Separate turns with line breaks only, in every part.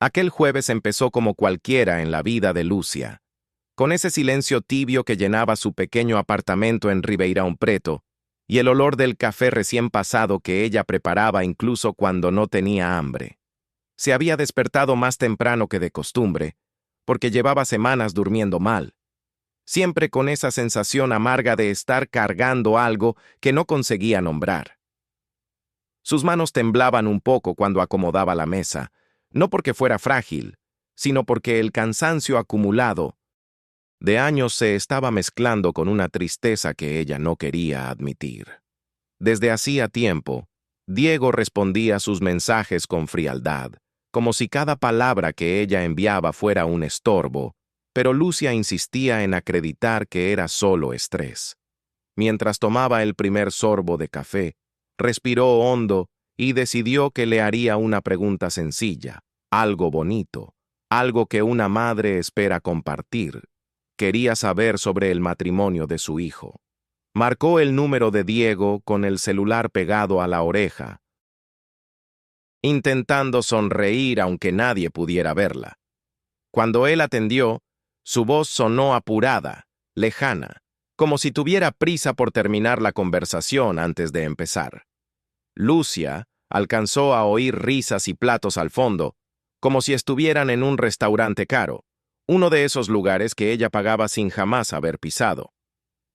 Aquel jueves empezó como cualquiera en la vida de Lucia, con ese silencio tibio que llenaba su pequeño apartamento en Ribeirão Preto, y el olor del café recién pasado que ella preparaba incluso cuando no tenía hambre. Se había despertado más temprano que de costumbre, porque llevaba semanas durmiendo mal, siempre con esa sensación amarga de estar cargando algo que no conseguía nombrar. Sus manos temblaban un poco cuando acomodaba la mesa, no porque fuera frágil, sino porque el cansancio acumulado de años se estaba mezclando con una tristeza que ella no quería admitir. Desde hacía tiempo, Diego respondía sus mensajes con frialdad, como si cada palabra que ella enviaba fuera un estorbo, pero Lucia insistía en acreditar que era solo estrés. Mientras tomaba el primer sorbo de café, respiró hondo y decidió que le haría una pregunta sencilla, algo bonito, algo que una madre espera compartir. Quería saber sobre el matrimonio de su hijo. Marcó el número de Diego con el celular pegado a la oreja, intentando sonreír aunque nadie pudiera verla. Cuando él atendió, su voz sonó apurada, lejana, como si tuviera prisa por terminar la conversación antes de empezar. Lucia alcanzó a oír risas y platos al fondo, como si estuvieran en un restaurante caro, uno de esos lugares que ella pagaba sin jamás haber pisado.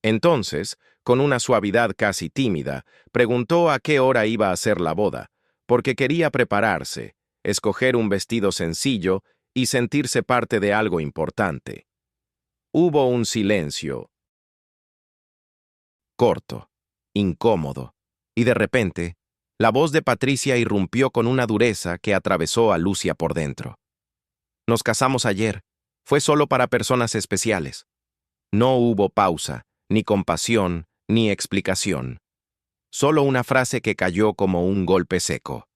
Entonces, con una suavidad casi tímida, preguntó a qué hora iba a ser la boda, porque quería prepararse, escoger un vestido sencillo y sentirse parte de algo importante. Hubo un silencio, corto, incómodo, y de repente, la voz de Patricia irrumpió con una dureza que atravesó a Lucia por dentro. Nos casamos ayer. Fue solo para personas especiales. No hubo pausa, ni compasión, ni explicación. Solo una frase que cayó como un golpe seco.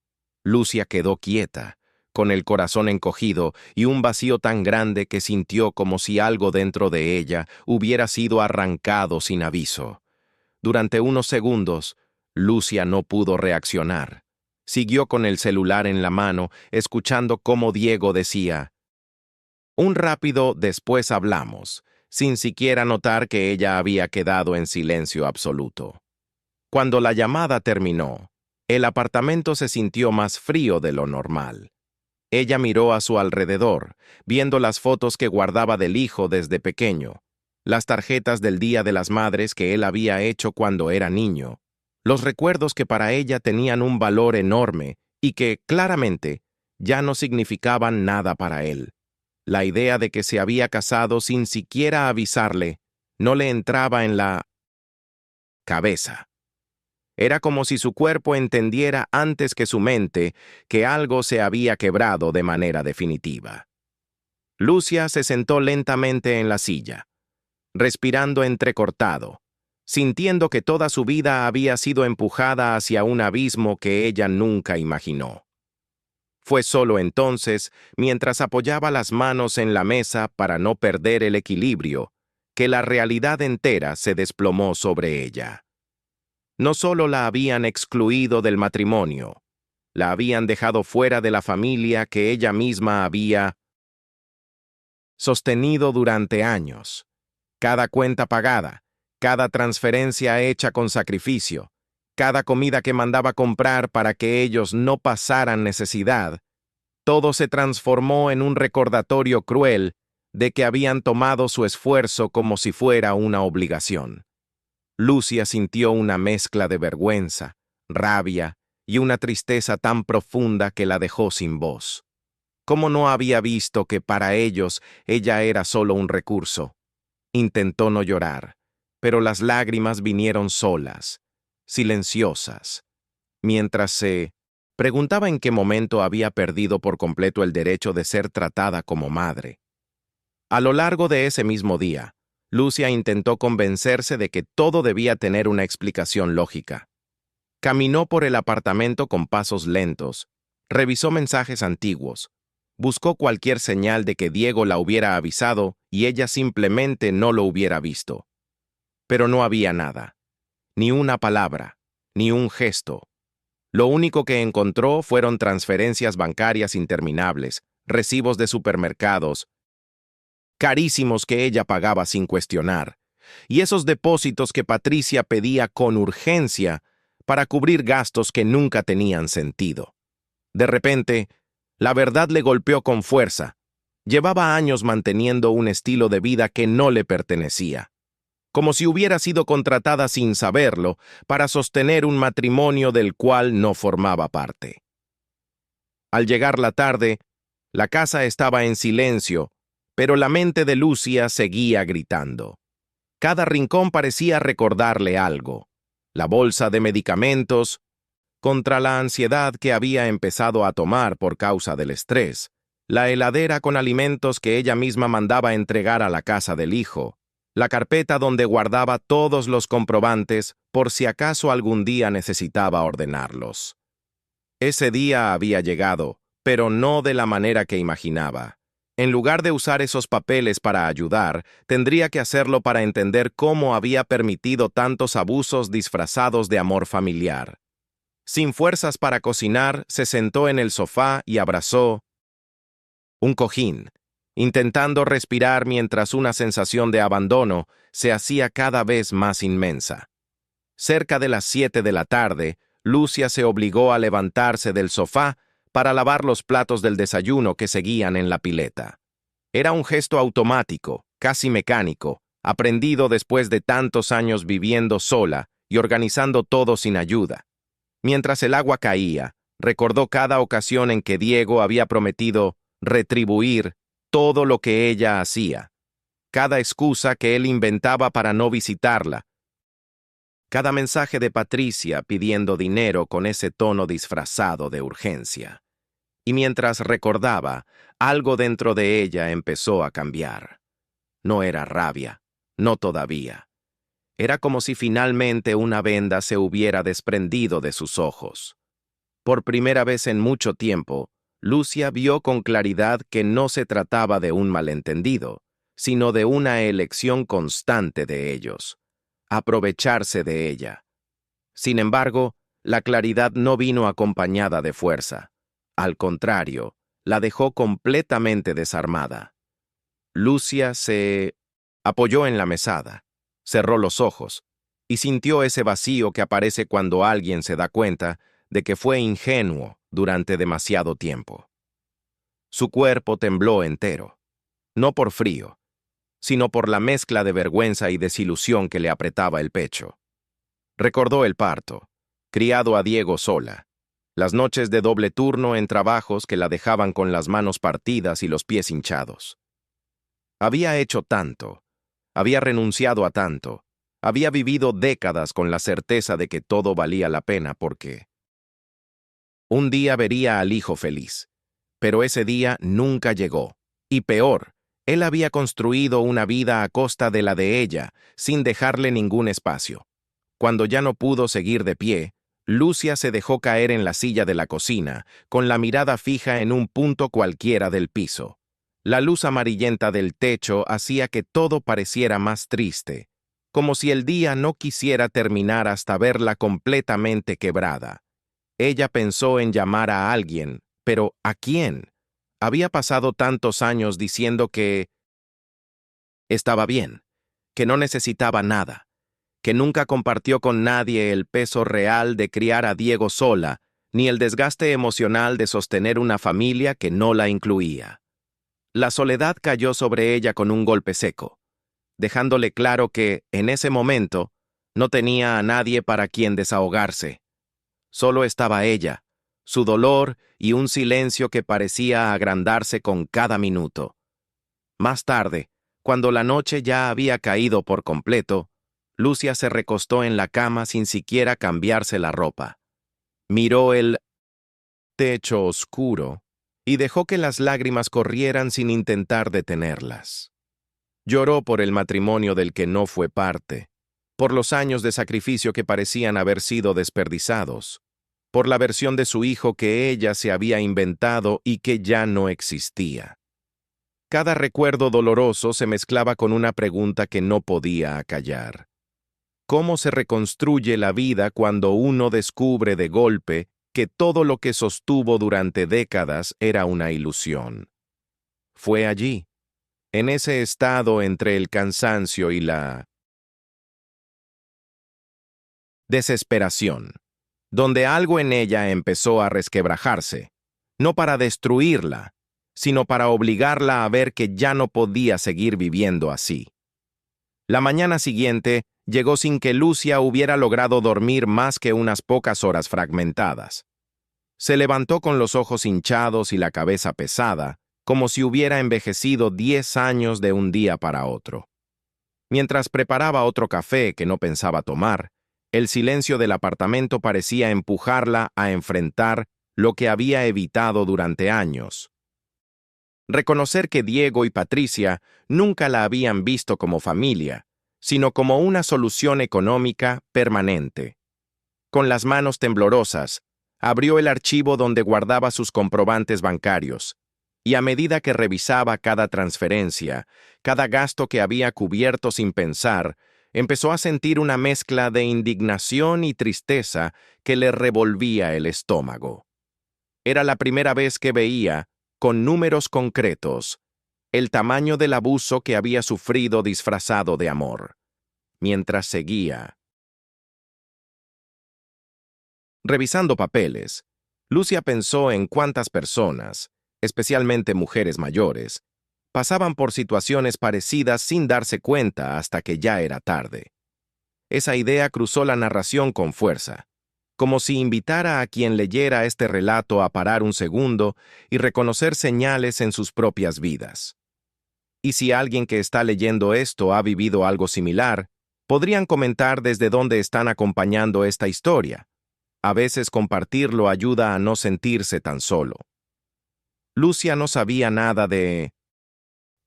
Lucia quedó quieta, con el corazón encogido y un vacío tan grande que sintió como si algo dentro de ella hubiera sido arrancado sin aviso. Durante unos segundos, Lucia no pudo reaccionar. Siguió con el celular en la mano, escuchando cómo Diego decía: un rápido después hablamos, sin siquiera notar que ella había quedado en silencio absoluto. Cuando la llamada terminó, el apartamento se sintió más frío de lo normal. Ella miró a su alrededor, viendo las fotos que guardaba del hijo desde pequeño, las tarjetas del Día de las Madres que él había hecho cuando era niño, los recuerdos que para ella tenían un valor enorme y que, claramente, ya no significaban nada para él. La idea de que se había casado sin siquiera avisarle no le entraba en la cabeza. Era como si su cuerpo entendiera antes que su mente que algo se había quebrado de manera definitiva. Lucia se sentó lentamente en la silla, respirando entrecortado, sintiendo que toda su vida había sido empujada hacia un abismo que ella nunca imaginó. Fue solo entonces, mientras apoyaba las manos en la mesa para no perder el equilibrio, que la realidad entera se desplomó sobre ella. No solo la habían excluido del matrimonio, la habían dejado fuera de la familia que ella misma había sostenido durante años. Cada cuenta pagada, cada transferencia hecha con sacrificio, cada comida que mandaba comprar para que ellos no pasaran necesidad, todo se transformó en un recordatorio cruel de que habían tomado su esfuerzo como si fuera una obligación. Lucia sintió una mezcla de vergüenza, rabia y una tristeza tan profunda que la dejó sin voz. ¿Cómo no había visto que para ellos ella era solo un recurso? Intentó no llorar, pero las lágrimas vinieron solas, silenciosas, mientras se preguntaba en qué momento había perdido por completo el derecho de ser tratada como madre. A lo largo de ese mismo día, Lucia intentó convencerse de que todo debía tener una explicación lógica. Caminó por el apartamento con pasos lentos, revisó mensajes antiguos, buscó cualquier señal de que Diego la hubiera avisado y ella simplemente no lo hubiera visto. Pero no había nada, ni una palabra, ni un gesto. Lo único que encontró fueron transferencias bancarias interminables, recibos de supermercados, carísimos que ella pagaba sin cuestionar, y esos depósitos que Patricia pedía con urgencia para cubrir gastos que nunca tenían sentido. De repente, la verdad le golpeó con fuerza. Llevaba años manteniendo un estilo de vida que no le pertenecía, como si hubiera sido contratada sin saberlo para sostener un matrimonio del cual no formaba parte. Al llegar la tarde, la casa estaba en silencio, pero la mente de Lucia seguía gritando. Cada rincón parecía recordarle algo: la bolsa de medicamentos, contra la ansiedad que había empezado a tomar por causa del estrés, la heladera con alimentos que ella misma mandaba entregar a la casa del hijo, la carpeta donde guardaba todos los comprobantes por si acaso algún día necesitaba ordenarlos. Ese día había llegado, pero no de la manera que imaginaba. En lugar de usar esos papeles para ayudar, tendría que hacerlo para entender cómo había permitido tantos abusos disfrazados de amor familiar. Sin fuerzas para cocinar, se sentó en el sofá y abrazó un cojín, intentando respirar mientras una sensación de abandono se hacía cada vez más inmensa. Cerca de las 7 de la tarde, Lucia se obligó a levantarse del sofá para lavar los platos del desayuno que seguían en la pileta. Era un gesto automático, casi mecánico, aprendido después de tantos años viviendo sola y organizando todo sin ayuda. Mientras el agua caía, recordó cada ocasión en que Diego había prometido retribuir todo lo que ella hacía, cada excusa que él inventaba para no visitarla, cada mensaje de Patricia pidiendo dinero con ese tono disfrazado de urgencia. Y mientras recordaba, algo dentro de ella empezó a cambiar. No era rabia, no todavía. Era como si finalmente una venda se hubiera desprendido de sus ojos. Por primera vez en mucho tiempo, Lucia vio con claridad que no se trataba de un malentendido, sino de una elección constante de ellos: aprovecharse de ella. Sin embargo, la claridad no vino acompañada de fuerza. Al contrario, la dejó completamente desarmada. Lucia se apoyó en la mesada, cerró los ojos y sintió ese vacío que aparece cuando alguien se da cuenta de que fue ingenuo durante demasiado tiempo. Su cuerpo tembló entero, no por frío, sino por la mezcla de vergüenza y desilusión que le apretaba el pecho. Recordó el parto, criado a Diego sola, las noches de doble turno en trabajos que la dejaban con las manos partidas y los pies hinchados. Había hecho tanto, había renunciado a tanto, había vivido décadas con la certeza de que todo valía la pena porque un día vería al hijo feliz. Pero ese día nunca llegó. Y peor, él había construido una vida a costa de la de ella, sin dejarle ningún espacio. Cuando ya no pudo seguir de pie, Lucia se dejó caer en la silla de la cocina, con la mirada fija en un punto cualquiera del piso. La luz amarillenta del techo hacía que todo pareciera más triste, como si el día no quisiera terminar hasta verla completamente quebrada. Ella pensó en llamar a alguien, pero ¿a quién? Había pasado tantos años diciendo que estaba bien, que no necesitaba nada, que nunca compartió con nadie el peso real de criar a Diego sola, ni el desgaste emocional de sostener una familia que no la incluía. La soledad cayó sobre ella con un golpe seco, dejándole claro que, en ese momento, no tenía a nadie para quien desahogarse. Solo estaba ella, su dolor y un silencio que parecía agrandarse con cada minuto. Más tarde, cuando la noche ya había caído por completo, Lucia se recostó en la cama sin siquiera cambiarse la ropa. Miró el techo oscuro y dejó que las lágrimas corrieran sin intentar detenerlas. Lloró por el matrimonio del que no fue parte, por los años de sacrificio que parecían haber sido desperdizados, por la versión de su hijo que ella se había inventado y que ya no existía. Cada recuerdo doloroso se mezclaba con una pregunta que no podía acallar. ¿Cómo se reconstruye la vida cuando uno descubre de golpe que todo lo que sostuvo durante décadas era una ilusión? Fue allí, en ese estado entre el cansancio y la desesperación, donde algo en ella empezó a resquebrajarse, no para destruirla, sino para obligarla a ver que ya no podía seguir viviendo así. La mañana siguiente llegó sin que Lucia hubiera logrado dormir más que unas pocas horas fragmentadas. Se levantó con los ojos hinchados y la cabeza pesada, como si hubiera envejecido 10 años de un día para otro. Mientras preparaba otro café que no pensaba tomar, el silencio del apartamento parecía empujarla a enfrentar lo que había evitado durante años. Reconocer que Diego y Patricia nunca la habían visto como familia, sino como una solución económica permanente. Con las manos temblorosas, abrió el archivo donde guardaba sus comprobantes bancarios, y a medida que revisaba cada transferencia, cada gasto que había cubierto sin pensar, empezó a sentir una mezcla de indignación y tristeza que le revolvía el estómago. Era la primera vez que veía, con números concretos, el tamaño del abuso que había sufrido disfrazado de amor. Mientras seguía revisando papeles, Lucia pensó en cuántas personas, especialmente mujeres mayores, pasaban por situaciones parecidas sin darse cuenta hasta que ya era tarde. Esa idea cruzó la narración con fuerza, como si invitara a quien leyera este relato a parar un segundo y reconocer señales en sus propias vidas. Y si alguien que está leyendo esto ha vivido algo similar, podrían comentar desde dónde están acompañando esta historia. A veces compartirlo ayuda a no sentirse tan solo. Lucia no sabía nada de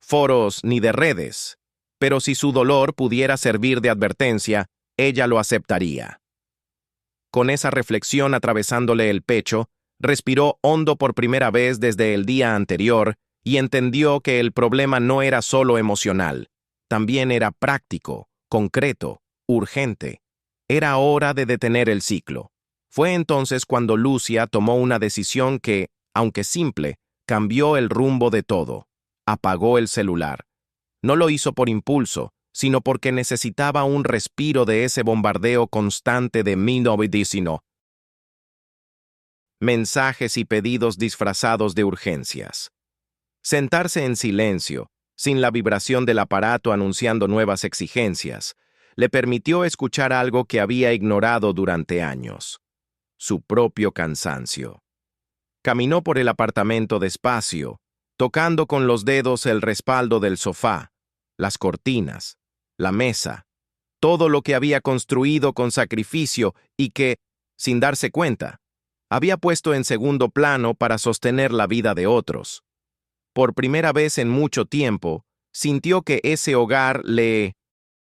foros ni de redes, pero si su dolor pudiera servir de advertencia, ella lo aceptaría. Con esa reflexión atravesándole el pecho, respiró hondo por primera vez desde el día anterior y entendió que el problema no era solo emocional, también era práctico, concreto, urgente. Era hora de detener el ciclo. Fue entonces cuando Lucia tomó una decisión que, aunque simple, cambió el rumbo de todo. Apagó el celular. No lo hizo por impulso, sino porque necesitaba un respiro de ese bombardeo constante de 1919. Mensajes y pedidos disfrazados de urgencias. Sentarse en silencio, sin la vibración del aparato anunciando nuevas exigencias, le permitió escuchar algo que había ignorado durante años: su propio cansancio. Caminó por el apartamento despacio, tocando con los dedos el respaldo del sofá, las cortinas, la mesa, todo lo que había construido con sacrificio y que, sin darse cuenta, había puesto en segundo plano para sostener la vida de otros. Por primera vez en mucho tiempo, sintió que ese hogar le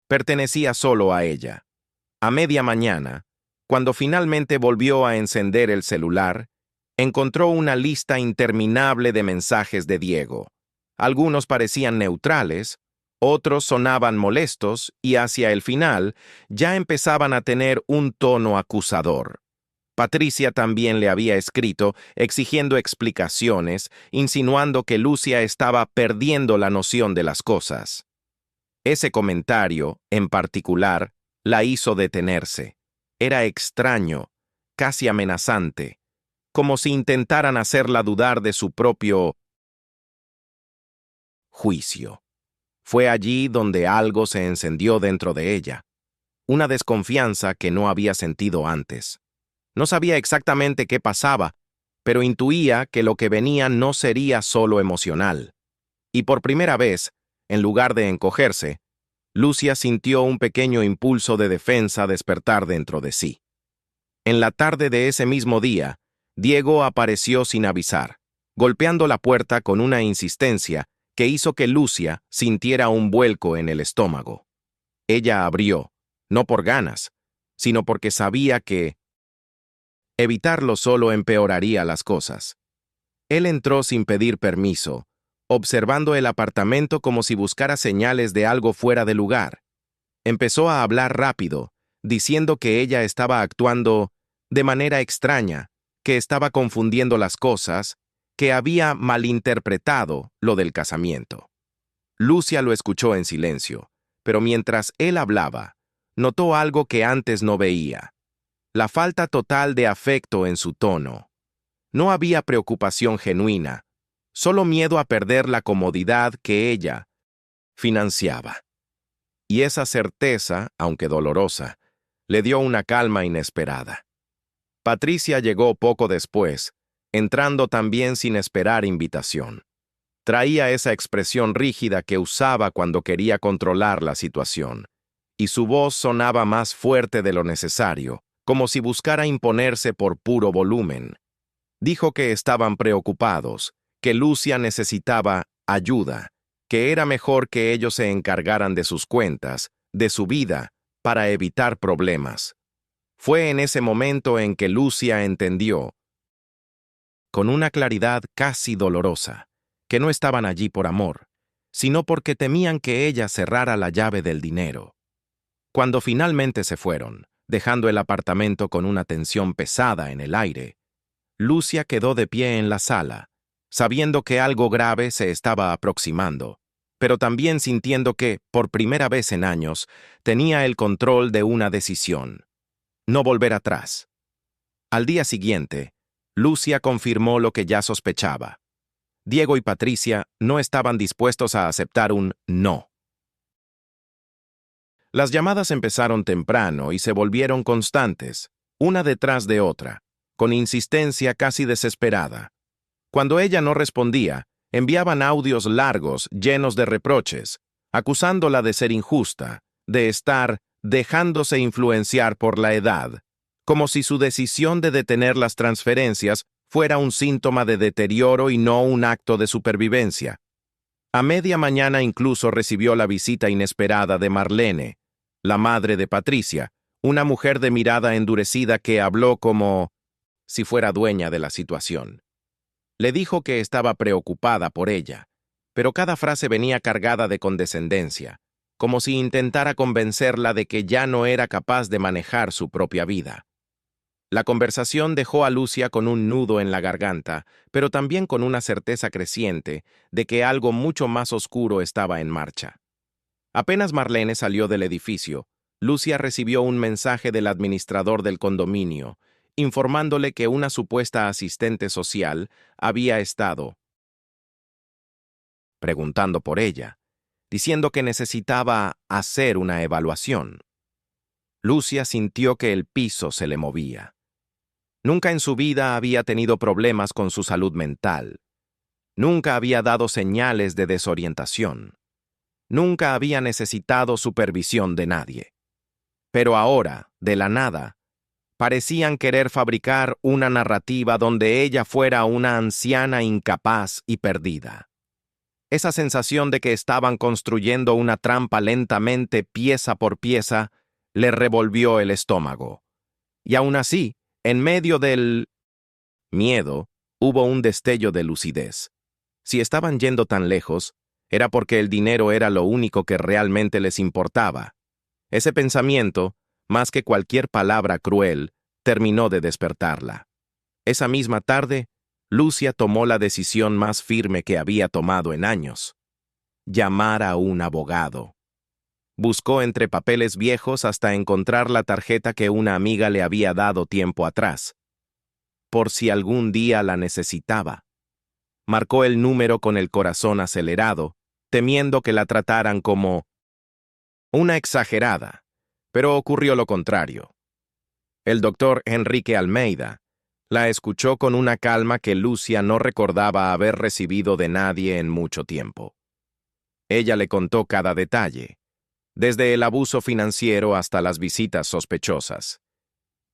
pertenecía solo a ella. A media mañana, cuando finalmente volvió a encender el celular, encontró una lista interminable de mensajes de Diego. Algunos parecían neutrales, otros sonaban molestos y hacia el final ya empezaban a tener un tono acusador. Patricia también le había escrito exigiendo explicaciones, insinuando que Lucia estaba perdiendo la noción de las cosas. Ese comentario, en particular, la hizo detenerse. Era extraño, casi amenazante, como si intentaran hacerla dudar de su propio juicio. Fue allí donde algo se encendió dentro de ella, una desconfianza que no había sentido antes. No sabía exactamente qué pasaba, pero intuía que lo que venía no sería solo emocional. Y por primera vez, en lugar de encogerse, Lucia sintió un pequeño impulso de defensa despertar dentro de sí. En la tarde de ese mismo día, Diego apareció sin avisar, golpeando la puerta con una insistencia que hizo que Lucia sintiera un vuelco en el estómago. Ella abrió, no por ganas, sino porque sabía que evitarlo solo empeoraría las cosas. Él entró sin pedir permiso, observando el apartamento como si buscara señales de algo fuera de lugar. Empezó a hablar rápido, diciendo que ella estaba actuando de manera extraña, que estaba confundiendo las cosas que había malinterpretado lo del casamiento. Lucia lo escuchó en silencio, pero mientras él hablaba, notó algo que antes no veía: la falta total de afecto en su tono. No había preocupación genuina, solo miedo a perder la comodidad que ella financiaba. Y esa certeza, aunque dolorosa, le dio una calma inesperada. Patricia llegó poco después, entrando también sin esperar invitación. Traía esa expresión rígida que usaba cuando quería controlar la situación, y su voz sonaba más fuerte de lo necesario, como si buscara imponerse por puro volumen. Dijo que estaban preocupados, que Lucia necesitaba ayuda, que era mejor que ellos se encargaran de sus cuentas, de su vida, para evitar problemas. Fue en ese momento en que Lucia entendió, con una claridad casi dolorosa, que no estaban allí por amor, sino porque temían que ella cerrara la llave del dinero. Cuando finalmente se fueron, dejando el apartamento con una tensión pesada en el aire, Lucia quedó de pie en la sala, sabiendo que algo grave se estaba aproximando, pero también sintiendo que, por primera vez en años, tenía el control de una decisión: no volver atrás. Al día siguiente, Lucia confirmó lo que ya sospechaba. Diego y Patricia no estaban dispuestos a aceptar un no. Las llamadas empezaron temprano y se volvieron constantes, una detrás de otra, con insistencia casi desesperada. Cuando ella no respondía, enviaban audios largos llenos de reproches, acusándola de ser injusta, de estar dejándose influenciar por la edad, como si su decisión de detener las transferencias fuera un síntoma de deterioro y no un acto de supervivencia. A media mañana incluso recibió la visita inesperada de Marlene, la madre de Patricia, una mujer de mirada endurecida que habló como si fuera dueña de la situación. Le dijo que estaba preocupada por ella, pero cada frase venía cargada de condescendencia, como si intentara convencerla de que ya no era capaz de manejar su propia vida. La conversación dejó a Lucia con un nudo en la garganta, pero también con una certeza creciente de que algo mucho más oscuro estaba en marcha. Apenas Marlene salió del edificio, Lucia recibió un mensaje del administrador del condominio, informándole que una supuesta asistente social había estado preguntando por ella, diciendo que necesitaba hacer una evaluación. Lucia sintió que el piso se le movía. Nunca en su vida había tenido problemas con su salud mental. Nunca había dado señales de desorientación. Nunca había necesitado supervisión de nadie. Pero ahora, de la nada, parecían querer fabricar una narrativa donde ella fuera una anciana incapaz y perdida. Esa sensación de que estaban construyendo una trampa lentamente, pieza por pieza, le revolvió el estómago. Y aún así, en medio del miedo, hubo un destello de lucidez. Si estaban yendo tan lejos, era porque el dinero era lo único que realmente les importaba. Ese pensamiento, más que cualquier palabra cruel, terminó de despertarla. Esa misma tarde, Lucia tomó la decisión más firme que había tomado en años: llamar a un abogado. Buscó entre papeles viejos hasta encontrar la tarjeta que una amiga le había dado tiempo atrás, por si algún día la necesitaba. Marcó el número con el corazón acelerado, temiendo que la trataran como una exagerada, pero ocurrió lo contrario. El doctor Enrique Almeida la escuchó con una calma que Lucia no recordaba haber recibido de nadie en mucho tiempo. Ella le contó cada detalle, desde el abuso financiero hasta las visitas sospechosas.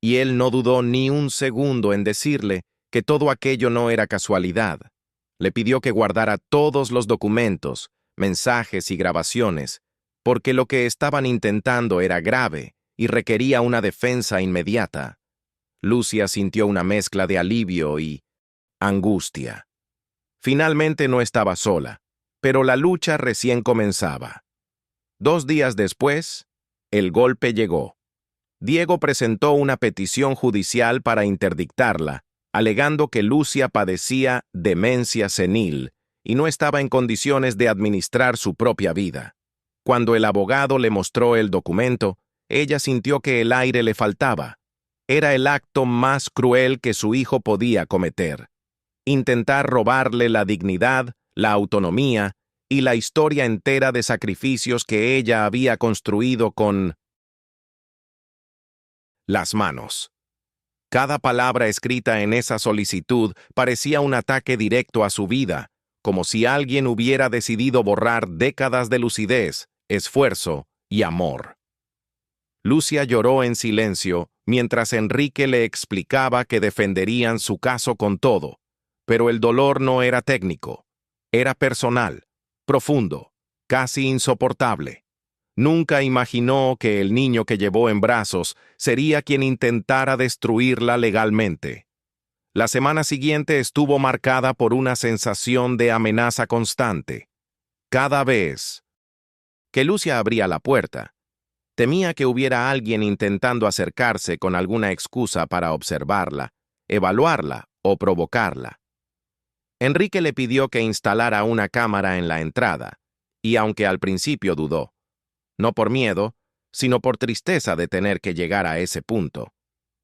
Y él no dudó ni un segundo en decirle que todo aquello no era casualidad. Le pidió que guardara todos los documentos, mensajes y grabaciones, porque lo que estaban intentando era grave y requería una defensa inmediata. Lucia sintió una mezcla de alivio y angustia. Finalmente no estaba sola, pero la lucha recién comenzaba. 2 días después, el golpe llegó. Diego presentó una petición judicial para interdictarla, alegando que Lucia padecía demencia senil y no estaba en condiciones de administrar su propia vida. Cuando el abogado le mostró el documento, ella sintió que el aire le faltaba. Era el acto más cruel que su hijo podía cometer. Intentar robarle la dignidad, la autonomía y la historia entera de sacrificios que ella había construido con las manos. Cada palabra escrita en esa solicitud parecía un ataque directo a su vida, como si alguien hubiera decidido borrar décadas de lucidez, esfuerzo y amor. Lucia lloró en silencio mientras Enrique le explicaba que defenderían su caso con todo, pero el dolor no era técnico, era personal, profundo, casi insoportable. Nunca imaginó que el niño que llevó en brazos sería quien intentara destruirla legalmente. La semana siguiente estuvo marcada por una sensación de amenaza constante. Cada vez que Lucia abría la puerta, temía que hubiera alguien intentando acercarse con alguna excusa para observarla, evaluarla o provocarla. Enrique le pidió que instalara una cámara en la entrada, y aunque al principio dudó, no por miedo, sino por tristeza de tener que llegar a ese punto,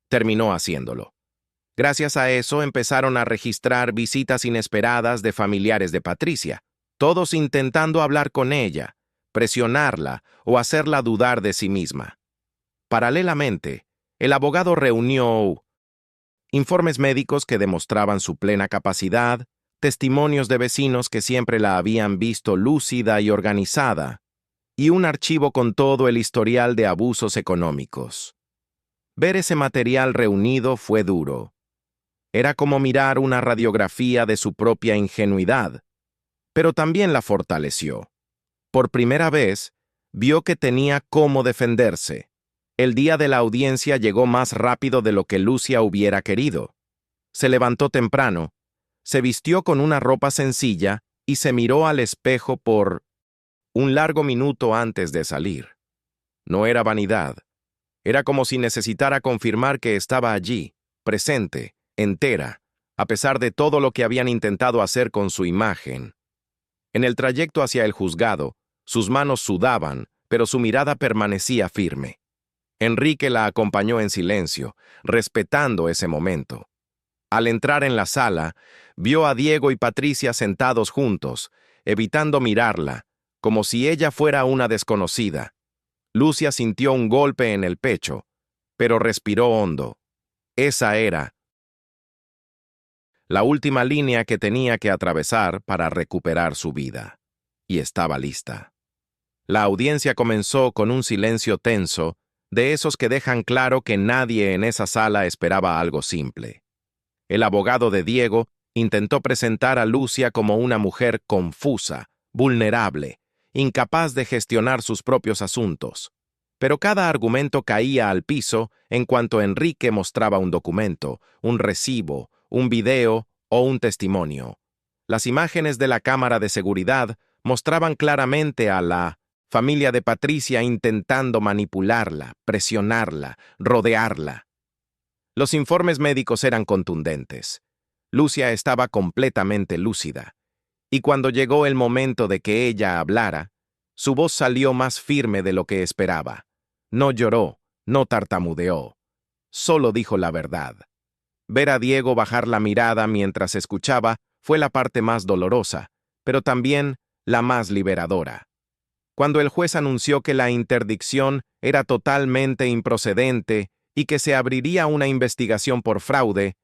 terminó haciéndolo. Gracias a eso empezaron a registrar visitas inesperadas de familiares de Patricia, todos intentando hablar con ella, presionarla o hacerla dudar de sí misma. Paralelamente, el abogado reunió informes médicos que demostraban su plena capacidad, testimonios de vecinos que siempre la habían visto lúcida y organizada, y un archivo con todo el historial de abusos económicos. Ver ese material reunido fue duro. Era como mirar una radiografía de su propia ingenuidad, pero también la fortaleció. Por primera vez, vio que tenía cómo defenderse. El día de la audiencia llegó más rápido de lo que Lucia hubiera querido. Se levantó temprano, se vistió con una ropa sencilla y se miró al espejo por un largo minuto antes de salir. No era vanidad. Era como si necesitara confirmar que estaba allí, presente, entera, a pesar de todo lo que habían intentado hacer con su imagen. En el trayecto hacia el juzgado, sus manos sudaban, pero su mirada permanecía firme. Enrique la acompañó en silencio, respetando ese momento. Al entrar en la sala, vio a Diego y Patricia sentados juntos, evitando mirarla, como si ella fuera una desconocida. Lucia sintió un golpe en el pecho, pero respiró hondo. Esa era la última línea que tenía que atravesar para recuperar su vida. Y estaba lista. La audiencia comenzó con un silencio tenso, de esos que dejan claro que nadie en esa sala esperaba algo simple. El abogado de Diego intentó presentar a Lucia como una mujer confusa, vulnerable, incapaz de gestionar sus propios asuntos. Pero cada argumento caía al piso en cuanto Enrique mostraba un documento, un recibo, un video o un testimonio. Las imágenes de la cámara de seguridad mostraban claramente a la familia de Patricia intentando manipularla, presionarla, rodearla. Los informes médicos eran contundentes. Lucia estaba completamente lúcida, y cuando llegó el momento de que ella hablara, su voz salió más firme de lo que esperaba. No lloró, no tartamudeó, solo dijo la verdad. Ver a Diego bajar la mirada mientras escuchaba fue la parte más dolorosa, pero también la más liberadora. Cuando el juez anunció que la interdicción era totalmente improcedente y que se abriría una investigación por fraude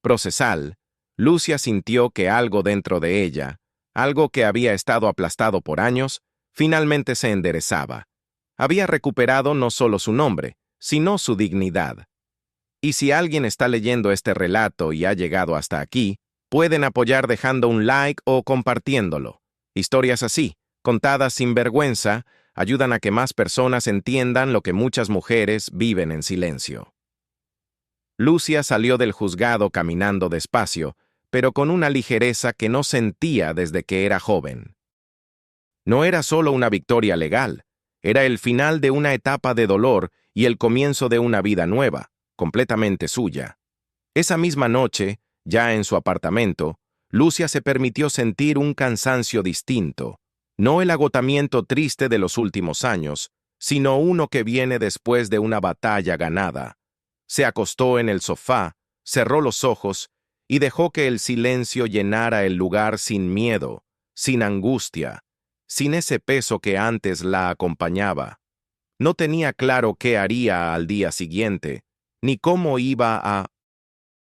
procesal, Lucia sintió que algo dentro de ella, algo que había estado aplastado por años, finalmente se enderezaba. Había recuperado no solo su nombre, sino su dignidad. Y si alguien está leyendo este relato y ha llegado hasta aquí, pueden apoyar dejando un like o compartiéndolo. Historias así, contadas sin vergüenza, ayudan a que más personas entiendan lo que muchas mujeres viven en silencio. Lucia salió del juzgado caminando despacio, pero con una ligereza que no sentía desde que era joven. No era solo una victoria legal, era el final de una etapa de dolor y el comienzo de una vida nueva, completamente suya. Esa misma noche, ya en su apartamento, Lucia se permitió sentir un cansancio distinto, no el agotamiento triste de los últimos años, sino uno que viene después de una batalla ganada. Se acostó en el sofá, cerró los ojos y dejó que el silencio llenara el lugar sin miedo, sin angustia, sin ese peso que antes la acompañaba. No tenía claro qué haría al día siguiente, ni cómo iba a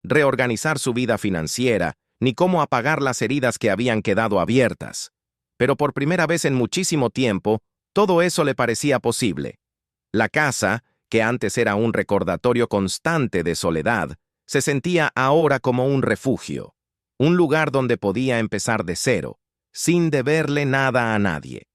reorganizar su vida financiera, ni cómo apagar las heridas que habían quedado abiertas. Pero por primera vez en muchísimo tiempo, todo eso le parecía posible. La casa, que antes era un recordatorio constante de soledad, se sentía ahora como un refugio, un lugar donde podía empezar de cero, sin deberle nada a nadie.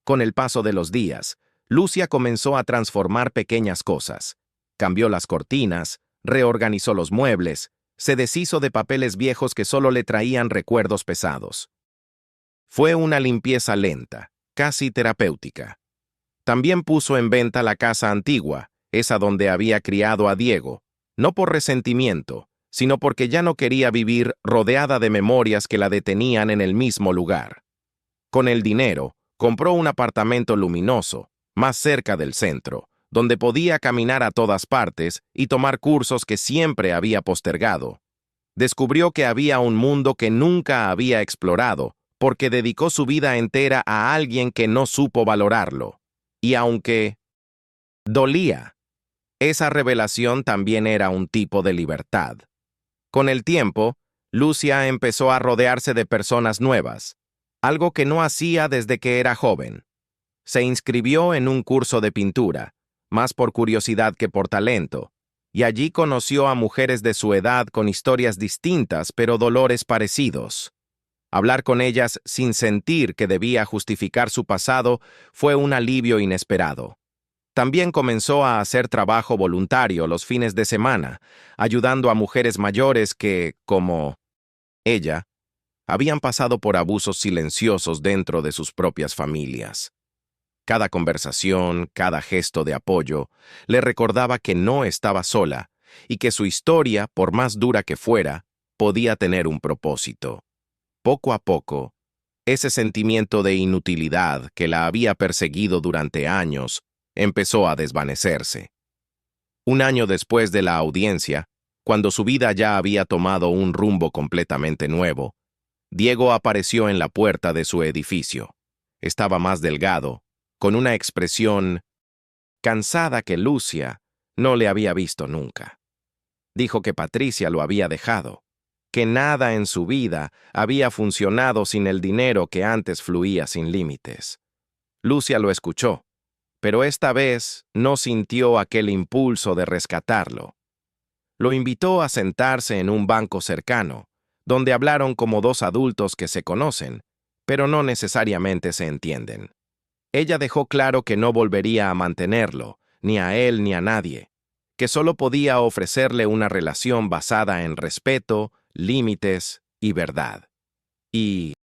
Con el paso de los días, Lucia comenzó a transformar pequeñas cosas. Cambió las cortinas, reorganizó los muebles, se deshizo de papeles viejos que solo le traían recuerdos pesados. Fue una limpieza lenta, casi terapéutica. También puso en venta la casa antigua, esa donde había criado a Diego, no por resentimiento, sino porque ya no quería vivir rodeada de memorias que la detenían en el mismo lugar. Con el dinero, compró un apartamento luminoso, más cerca del centro, donde podía caminar a todas partes y tomar cursos que siempre había postergado. Descubrió que había un mundo que nunca había explorado, porque dedicó su vida entera a alguien que no supo valorarlo. Y aunque dolía, esa revelación también era un tipo de libertad. Con el tiempo, Lucia empezó a rodearse de personas nuevas, algo que no hacía desde que era joven. Se inscribió en un curso de pintura, más por curiosidad que por talento, y allí conoció a mujeres de su edad con historias distintas pero dolores parecidos. Hablar con ellas sin sentir que debía justificar su pasado fue un alivio inesperado. También comenzó a hacer trabajo voluntario los fines de semana, ayudando a mujeres mayores que, como ella, habían pasado por abusos silenciosos dentro de sus propias familias. Cada conversación, cada gesto de apoyo, le recordaba que no estaba sola y que su historia, por más dura que fuera, podía tener un propósito. Poco a poco, ese sentimiento de inutilidad que la había perseguido durante años empezó a desvanecerse. Un año después de la audiencia, cuando su vida ya había tomado un rumbo completamente nuevo, Diego apareció en la puerta de su edificio. Estaba más delgado, con una expresión cansada que Lucia no le había visto nunca. Dijo que Patricia lo había dejado, que nada en su vida había funcionado sin el dinero que antes fluía sin límites. Lucia lo escuchó, pero esta vez no sintió aquel impulso de rescatarlo. Lo invitó a sentarse en un banco cercano, donde hablaron como dos adultos que se conocen, pero no necesariamente se entienden. Ella dejó claro que no volvería a mantenerlo, ni a él ni a nadie, que solo podía ofrecerle una relación basada en respeto, límites y verdad. Y,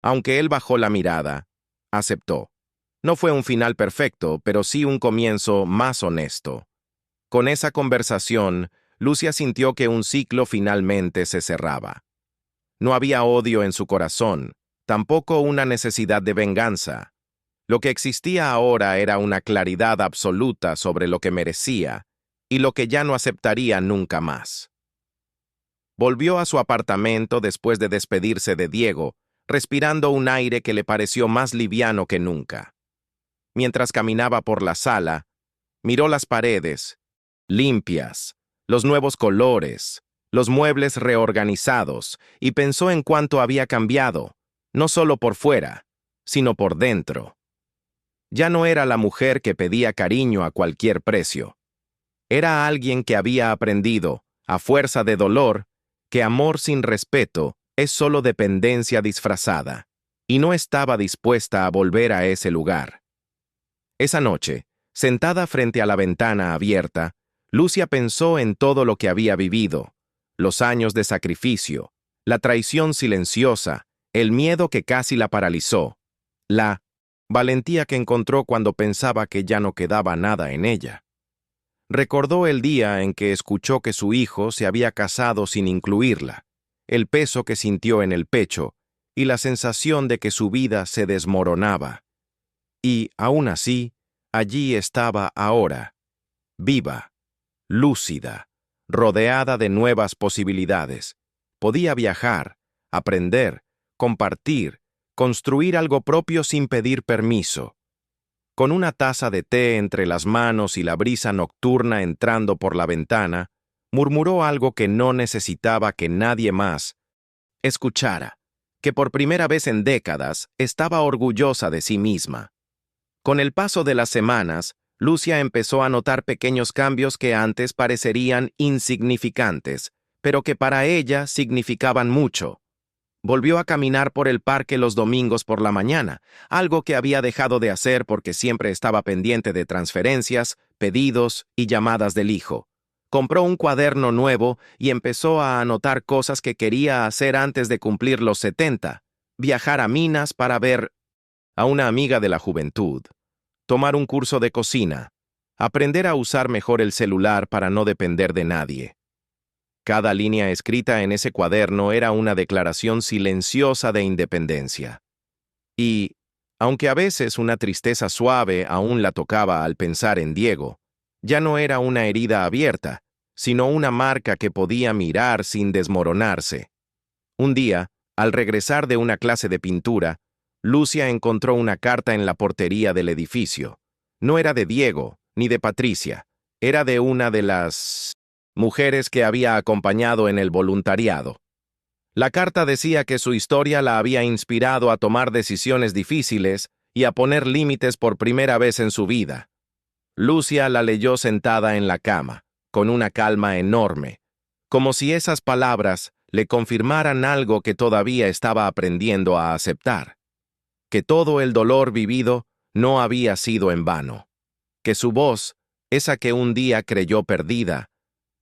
aunque él bajó la mirada, aceptó. No fue un final perfecto, pero sí un comienzo más honesto. Con esa conversación, Lucia sintió que un ciclo finalmente se cerraba. No había odio en su corazón, tampoco una necesidad de venganza. Lo que existía ahora era una claridad absoluta sobre lo que merecía y lo que ya no aceptaría nunca más. Volvió a su apartamento después de despedirse de Diego, respirando un aire que le pareció más liviano que nunca. Mientras caminaba por la sala, miró las paredes, limpias, los nuevos colores, los muebles reorganizados, y pensó en cuánto había cambiado, no solo por fuera, sino por dentro. Ya no era la mujer que pedía cariño a cualquier precio. Era alguien que había aprendido, a fuerza de dolor, que amor sin respeto es solo dependencia disfrazada, y no estaba dispuesta a volver a ese lugar. Esa noche, sentada frente a la ventana abierta, Lucia pensó en todo lo que había vivido, los años de sacrificio, la traición silenciosa, el miedo que casi la paralizó, la valentía que encontró cuando pensaba que ya no quedaba nada en ella. Recordó el día en que escuchó que su hijo se había casado sin incluirla, el peso que sintió en el pecho y la sensación de que su vida se desmoronaba. Y, aún así, allí estaba ahora, viva, lúcida, rodeada de nuevas posibilidades. Podía viajar, aprender, compartir, construir algo propio sin pedir permiso. Con una taza de té entre las manos y la brisa nocturna entrando por la ventana, murmuró algo que no necesitaba que nadie más escuchara, que por primera vez en décadas estaba orgullosa de sí misma. Con el paso de las semanas, Lucia empezó a notar pequeños cambios que antes parecerían insignificantes, pero que para ella significaban mucho. Volvió a caminar por el parque los domingos por la mañana, algo que había dejado de hacer porque siempre estaba pendiente de transferencias, pedidos y llamadas del hijo. Compró un cuaderno nuevo y empezó a anotar cosas que quería hacer antes de cumplir los 70, viajar a Minas para ver a una amiga de la juventud, tomar un curso de cocina, aprender a usar mejor el celular para no depender de nadie. Cada línea escrita en ese cuaderno era una declaración silenciosa de independencia. Y, aunque a veces una tristeza suave aún la tocaba al pensar en Diego, ya no era una herida abierta, sino una marca que podía mirar sin desmoronarse. Un día, al regresar de una clase de pintura, Lucia encontró una carta en la portería del edificio. No era de Diego, ni de Patricia, era de una de las mujeres que había acompañado en el voluntariado. La carta decía que su historia la había inspirado a tomar decisiones difíciles y a poner límites por primera vez en su vida. Lucia la leyó sentada en la cama, con una calma enorme, como si esas palabras le confirmaran algo que todavía estaba aprendiendo a aceptar, que todo el dolor vivido no había sido en vano, que su voz, esa que un día creyó perdida,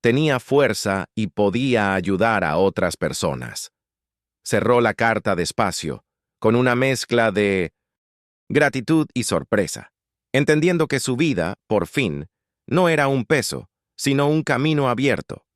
tenía fuerza y podía ayudar a otras personas. Cerró la carta despacio, con una mezcla de gratitud y sorpresa, entendiendo que su vida, por fin, no era un peso, sino un camino abierto,